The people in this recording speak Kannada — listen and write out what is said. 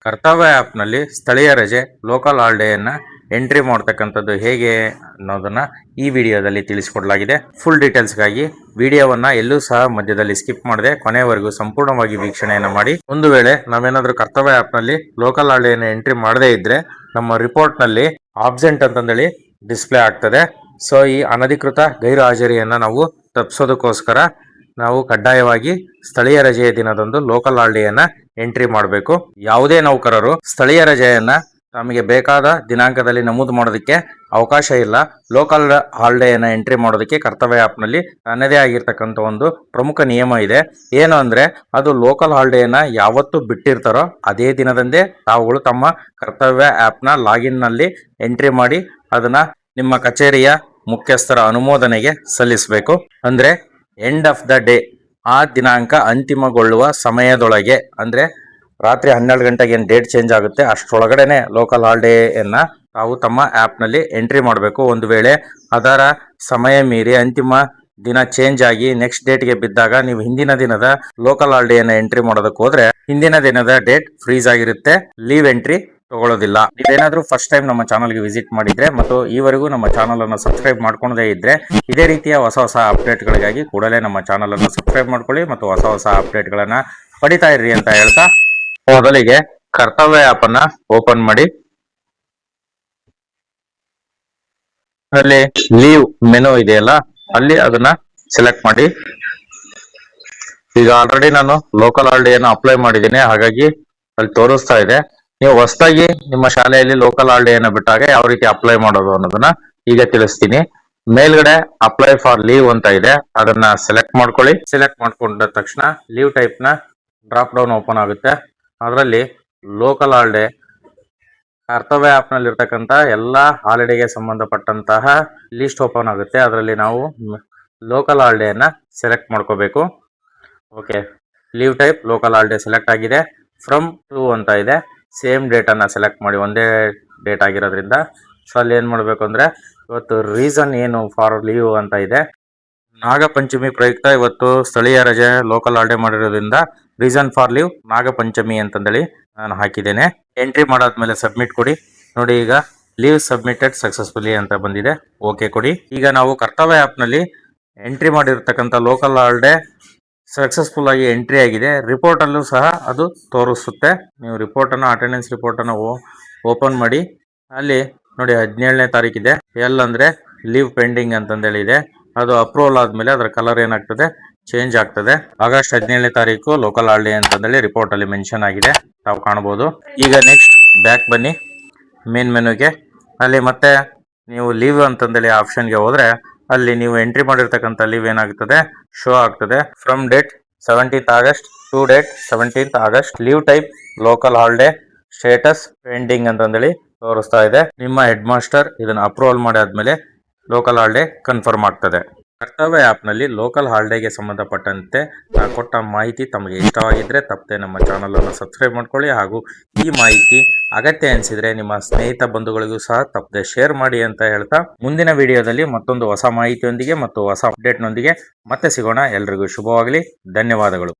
ಕರ್ತವ್ಯ ಆ್ಯಪ್ನಲ್ಲಿ ಸ್ಥಳೀಯ ರಜೆ ಲೋಕಲ್ ಹಾಲಿಡೇಯನ್ನು ಎಂಟ್ರಿ ಮಾಡ್ತಕ್ಕಂಥದ್ದು ಹೇಗೆ ಅನ್ನೋದನ್ನು ಈ ವಿಡಿಯೋದಲ್ಲಿ ತಿಳಿಸಿಕೊಡಲಾಗಿದೆ. ಫುಲ್ ಡೀಟೇಲ್ಸ್ಗಾಗಿ ವಿಡಿಯೋವನ್ನು ಎಲ್ಲೂ ಸಹ ಮಧ್ಯದಲ್ಲಿ ಸ್ಕಿಪ್ ಮಾಡದೆ ಕೊನೆಯವರೆಗೂ ಸಂಪೂರ್ಣವಾಗಿ ವೀಕ್ಷಣೆಯನ್ನು ಮಾಡಿ. ಒಂದು ವೇಳೆ ನಾವೇನಾದರೂ ಕರ್ತವ್ಯ ಆ್ಯಪ್ನಲ್ಲಿ ಲೋಕಲ್ ಹಾಲಿಡೇಯನ್ನು ಎಂಟ್ರಿ ಮಾಡದೇ ಇದ್ದರೆ ನಮ್ಮ ರಿಪೋರ್ಟ್ನಲ್ಲಿ ಆಬ್ಸೆಂಟ್ ಅಂತಂದೇಳಿ ಡಿಸ್ಪ್ಲೇ ಆಗ್ತದೆ. ಸೊ ಈ ಅನಧಿಕೃತ ಗೈರು ಹಾಜರಿಯನ್ನು ನಾವು ತಪ್ಪಿಸೋದಕ್ಕೋಸ್ಕರ ನಾವು ಕಡ್ಡಾಯವಾಗಿ ಸ್ಥಳೀಯ ರಜೆಯ ದಿನದಂದು ಲೋಕಲ್ ಹಾಲಿಡೇಯನ್ನ ಎಂಟ್ರಿ ಮಾಡಬೇಕು. ಯಾವುದೇ ನೌಕರರು ಸ್ಥಳೀಯ ರಜೆಯನ್ನ ತಮಗೆ ಬೇಕಾದ ದಿನಾಂಕದಲ್ಲಿ ನಮೂದು ಮಾಡೋದಕ್ಕೆ ಅವಕಾಶ ಇಲ್ಲ. ಲೋಕಲ್ ಹಾಲಿಡೇಯನ್ನ ಎಂಟ್ರಿ ಮಾಡೋದಕ್ಕೆ ಕರ್ತವ್ಯ ಆ್ಯಪ್ನಲ್ಲಿ ತನ್ನದೇ ಆಗಿರ್ತಕ್ಕಂಥ ಒಂದು ಪ್ರಮುಖ ನಿಯಮ ಇದೆ. ಏನು ಅಂದರೆ ಅದು ಲೋಕಲ್ ಹಾಲಿಡೇಯನ್ನ ಯಾವತ್ತು ಬಿಟ್ಟಿರ್ತಾರೋ ಅದೇ ದಿನದಂದೇ ತಾವುಗಳು ತಮ್ಮ ಕರ್ತವ್ಯ ಆ್ಯಪ್ನ ಲಾಗಿನ್ನಲ್ಲಿ ಎಂಟ್ರಿ ಮಾಡಿ ಅದನ್ನ ನಿಮ್ಮ ಕಚೇರಿಯ ಮುಖ್ಯಸ್ಥರ ಅನುಮೋದನೆಗೆ ಸಲ್ಲಿಸಬೇಕು. ಅಂದರೆ ಎಂಡ್ ಆಫ್ ದ ಡೇ, ಆ ದಿನಾಂಕ ಅಂತಿಮಗೊಳ್ಳುವ ಸಮಯದೊಳಗೆ, ಅಂದರೆ ರಾತ್ರಿ 12 ಗಂಟೆಗೆ ಏನು ಡೇಟ್ ಚೇಂಜ್ ಆಗುತ್ತೆ ಅಷ್ಟರೊಳಗಡೆನೆ ಲೋಕಲ್ ಹಾಲಿಡೇಯನ್ನು ತಾವು ತಮ್ಮ ಆ್ಯಪ್ನಲ್ಲಿ ಎಂಟ್ರಿ ಮಾಡಬೇಕು. ಒಂದು ವೇಳೆ ಅದರ ಸಮಯ ಮೀರಿ ಅಂತಿಮ ದಿನ ಚೇಂಜ್ ಆಗಿ ನೆಕ್ಸ್ಟ್ ಡೇಟ್ಗೆ ಬಿದ್ದಾಗ ನೀವು ಹಿಂದಿನ ದಿನದ ಲೋಕಲ್ ಹಾಲಿಡೇಯನ್ನು ಎಂಟ್ರಿ ಮಾಡೋದಕ್ಕೆ ಹೋದ್ರೆ ಹಿಂದಿನ ದಿನದ ಡೇಟ್ ಫ್ರೀಸ್ ಆಗಿರುತ್ತೆ, ಲೀವ್ ಎಂಟ್ರಿ ತಗೊಳ್ಳೋದಿಲ್ಲ. ನೀವೇನಾದ್ರೂ ಫಸ್ಟ್ ಟೈಮ್ ನಮ್ಮ ಚಾನಲ್ಗೆ ವಿಸಿಟ್ ಮಾಡಿದ್ರೆ ಮತ್ತು ಈವರೆಗೂ ನಮ್ಮ ಚಾನಲ್ ಅನ್ನು ಸಬ್ಸ್ಕ್ರೈಬ್ ಮಾಡ್ಕೊಳ್ಳದೇ ಇದ್ರೆ ಇದೇ ರೀತಿಯ ಹೊಸ ಅಪ್ಡೇಟ್ಗಳಿಗಾಗಿ ಕೂಡಲೇ ನಮ್ಮ ಚಾನಲ್ ಅನ್ನು ಸಬ್ಸ್ಕ್ರೈಬ್ ಮಾಡ್ಕೊಳ್ಳಿ ಮತ್ತು ಹೊಸ ಅಪ್ಡೇಟ್ಗಳನ್ನ ಪಡಿತಾ ಇರ್ರಿ ಅಂತ ಹೇಳ್ತಾ, ಮೊದಲಿಗೆ ಕರ್ತವ್ಯ ಆ್ಯಪ್ ಅನ್ನ ಓಪನ್ ಮಾಡಿ. ಅಲ್ಲಿ ಲೀವ್ ಮೆನು ಇದೆಯಲ್ಲ, ಅಲ್ಲಿ ಅದನ್ನ ಸೆಲೆಕ್ಟ್ ಮಾಡಿ. ಈಗ ಆಲ್ರೆಡಿ ನಾನು ಲೋಕಲ್ ಹಾಲಿಡೇಯನ್ನು ಅಪ್ಲೈ ಮಾಡಿದ್ದೀನಿ, ಹಾಗಾಗಿ ಅಲ್ಲಿ ತೋರಿಸ್ತಾ ಇದೆ. ನೀವು ಹೊಸದಾಗಿ ನಿಮ್ಮ ಶಾಲೆಯಲ್ಲಿ ಲೋಕಲ್ ಹಾಲಿಡೇಯನ್ನು ಬಿಟ್ಟಾಗ ಯಾವ ರೀತಿ ಅಪ್ಲೈ ಮಾಡೋದು ಅನ್ನೋದನ್ನ ಈಗ ತಿಳಿಸ್ತೀನಿ. ಮೇಲ್ಗಡೆ ಅಪ್ಲೈ ಫಾರ್ ಲೀವ್ ಅಂತ ಇದೆ, ಅದನ್ನ ಸೆಲೆಕ್ಟ್ ಮಾಡ್ಕೊಳ್ಳಿ. ಸೆಲೆಕ್ಟ್ ಮಾಡ್ಕೊಂಡ ತಕ್ಷಣ ಲೀವ್ ಟೈಪ್ ನ ಡ್ರಾಪ್ ಡೌನ್ ಓಪನ್ ಆಗುತ್ತೆ. ಅದರಲ್ಲಿ ಲೋಕಲ್ ಹಾಲಿಡೇ, ಕರ್ತವ್ಯ ಆ್ಯಪ್ ನಲ್ಲಿ ಇರ್ತಕ್ಕಂಥ ಎಲ್ಲ ಹಾಲಿಡೇಗೆ ಸಂಬಂಧಪಟ್ಟಂತಹ ಲಿಸ್ಟ್ ಓಪನ್ ಆಗುತ್ತೆ. ಅದರಲ್ಲಿ ನಾವು ಲೋಕಲ್ ಹಾಲಿಡೇಯನ್ನ ಸೆಲೆಕ್ಟ್ ಮಾಡ್ಕೋಬೇಕು. Okay, leave type local holiday select ಆಗಿದೆ. ಫ್ರಮ್ ಟು ಅಂತ ಇದೆ, ಸೇಮ್ ಡೇಟನ್ನು ಸೆಲೆಕ್ಟ್ ಮಾಡಿ, ಒಂದೇ ಡೇಟ್ ಆಗಿರೋದ್ರಿಂದ. ಸೊ ಅಲ್ಲಿ ಏನು ಮಾಡಬೇಕು ಅಂದರೆ, ಇವತ್ತು ರೀಸನ್ ಏನು ಫಾರ್ ಲೀವ್ ಅಂತ ಇದೆ. ನಾಗಪಂಚಮಿ ಪ್ರಯುಕ್ತ ಇವತ್ತು ಸ್ಥಳೀಯ ರಜೆ ಲೋಕಲ್ ಹಾಲಿಡೇ ಮಾಡಿರೋದ್ರಿಂದ ರೀಸನ್ ಫಾರ್ ಲೀವ್ ನಾಗಪಂಚಮಿ ಅಂತಂದೇಳಿ ನಾನು ಹಾಕಿದ್ದೇನೆ. ಎಂಟ್ರಿ ಮಾಡಾದ್ಮೇಲೆ ಸಬ್ಮಿಟ್ ಕೊಡಿ. ನೋಡಿ, ಈಗ ಲೀವ್ ಸಬ್ಮಿಟೆಡ್ ಸಕ್ಸಸ್ಫುಲಿ ಅಂತ ಬಂದಿದೆ. ಓಕೆ ಕೊಡಿ. ಈಗ ನಾವು ಕರ್ತವ್ಯ ಆ್ಯಪ್ನಲ್ಲಿ ಎಂಟ್ರಿ ಮಾಡಿರ್ತಕ್ಕಂಥ ಲೋಕಲ್ ಹಾಲಿಡೇ ಸಕ್ಸಸ್ಫುಲ್ ಆಗಿ ಎಂಟ್ರಿ ಆಗಿದೆ. ರಿಪೋರ್ಟ್ ಅಲ್ಲೂ ಸಹ ಅದು ತೋರಿಸುತ್ತೆ. ನೀವು ರಿಪೋರ್ಟನ್ನು, ಅಟೆಂಡೆನ್ಸ್ ರಿಪೋರ್ಟನ್ನು ಓಪನ್ ಮಾಡಿ. ಅಲ್ಲಿ ನೋಡಿ 17ನೇ ತಾರೀಕಿದೆ. ಎಲ್ ಅಂದರೆ ಲೀವ್ ಪೆಂಡಿಂಗ್ ಅಂತಂದೇಳಿ ಇದೆ. ಅದು ಅಪ್ರೂವಲ್ ಆದಮೇಲೆ ಅದರ ಕಲರ್ ಏನಾಗ್ತದೆ, ಚೇಂಜ್ ಆಗ್ತದೆ. ಆಗಸ್ಟ್ 17ನೇ ತಾರೀಕು ಲೋಕಲ್ ಹಾಲಿಡೇ ಅಂತಂದೇಳಿ ರಿಪೋರ್ಟ್ ಅಲ್ಲಿ ಮೆನ್ಷನ್ ಆಗಿದೆ, ತಾವು ಕಾಣಬಹುದು. ಈಗ ನೆಕ್ಸ್ಟ್ ಬ್ಯಾಕ್ ಬನ್ನಿ ಮೇನ್ ಮೆನುಗೆ. ಅಲ್ಲಿ ಮತ್ತೆ ನೀವು ಲೀವ್ ಅಂತಂದೇಳಿ ಆಪ್ಷನ್ಗೆ ಹೋದ್ರೆ ಅಲ್ಲಿ ನೀವು ಎಂಟ್ರಿ ಮಾಡಿರ್ತಕ್ಕಂಥ ಲೀವ್ ಏನಾಗ್ತದೆ, ಶೋ ಆಗ್ತದೆ. From date 17th August to date 17th August. Leave type local holiday, status pending ಅಂತಂದೇಳಿ ತೋರಿಸ್ತಾ ಇದೆ. ನಿಮ್ಮ ಹೆಡ್ ಮಾಸ್ಟರ್ ಇದನ್ನ ಅಪ್ರೂವಲ್ ಮಾಡಾದ್ಮೇಲೆ ಲೋಕಲ್ ಹಾಲಿಡೇ ಕನ್ಫರ್ಮ್ ಆಗ್ತದೆ. ಕರ್ತವ್ಯ ಆ್ಯಪ್ನಲ್ಲಿ ಲೋಕಲ್ ಹಾಲಿಡೇಗೆ ಸಂಬಂಧಪಟ್ಟಂತೆ ಕೊಟ್ಟ ಮಾಹಿತಿ ತಮಗೆ ಇಷ್ಟವಾಗಿದ್ದರೆ ತಪ್ಪದೆ ನಮ್ಮ ಚಾನಲನ್ನು ಸಬ್ಸ್ಕ್ರೈಬ್ ಮಾಡ್ಕೊಳ್ಳಿ. ಹಾಗೂ ಈ ಮಾಹಿತಿ ಅಗತ್ಯ ಅನಿಸಿದರೆ ನಿಮ್ಮ ಸ್ನೇಹಿತ ಬಂಧುಗಳಿಗೂ ಸಹ ತಪ್ಪದೆ ಶೇರ್ ಮಾಡಿ ಅಂತ ಹೇಳ್ತಾ, ಮುಂದಿನ ವಿಡಿಯೋದಲ್ಲಿ ಮತ್ತೊಂದು ಹೊಸ ಮಾಹಿತಿಯೊಂದಿಗೆ ಮತ್ತು ಹೊಸ ಅಪ್ಡೇಟ್ನೊಂದಿಗೆ ಮತ್ತೆ ಸಿಗೋಣ. ಎಲ್ರಿಗೂ ಶುಭವಾಗಲಿ. ಧನ್ಯವಾದಗಳು.